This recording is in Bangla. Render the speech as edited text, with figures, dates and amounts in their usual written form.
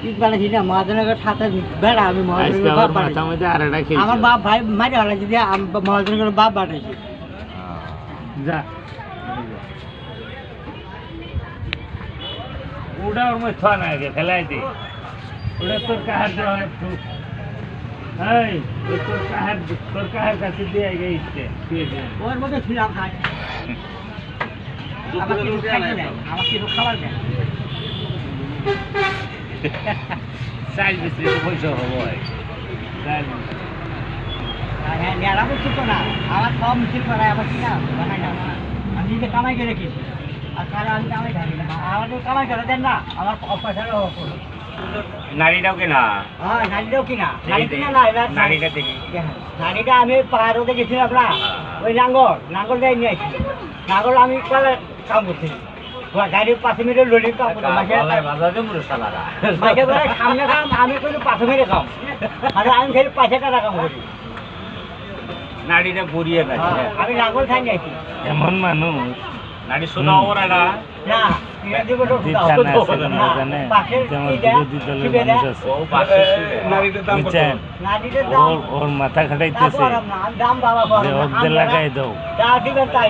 ঈদ বানাইছি না মহাজনগর সাথে বেড়া আমি মহাজনগর বাপ বানাইছি আমার বাপ ভাই মারি হলা যদি মহাজনগর বাপ বানাইছি যা ওটা ওর মধ্যে থা না আগে ফেলাই দে ওটা তোর কাহার দেওয়া একটু এই তোর কাহার কাছে দিয়ে আগে ইচ্ছে ওর মধ্যে ছিলাম খাই আমার কিছু খাবার দেয় চাল বেশি পয়সা হবো চাল নেড়া বলছি তো না আমার সব মিছিল করায় আমার কি না বানাই না আমি নিজে কামাই করে রেখেছি আর কারণ আমি কামাই থাকি না আমাদের কামাই করে দেন না আমার পয়সারও নারীটাও কিনা হ্যাঁ নারীটাও কিনা নারী কিনা না এবার নারীটা দেখি নারীটা আমি পাহাড়ে গেছিলাম না ওই নাঙ্গল গাড়ি নিয়ে আসছি নাঙ্গল আমি কাম করছি গাড়ির 5 মিনিট লোডিং কাম করতাম মাঝে করে সামনে কাম আমি কিন্তু 5 মিনিট কাম আর আমি খালি 5 টাকা কাম করি নারীটা গড়িয়ে না আমি নাঙ্গল খাই নিয়েছি এমন মানুষ নারী শোনা ওরা না না ওর মাথা খাটাইতেছে দাম বাবা লাগাই দাও তাই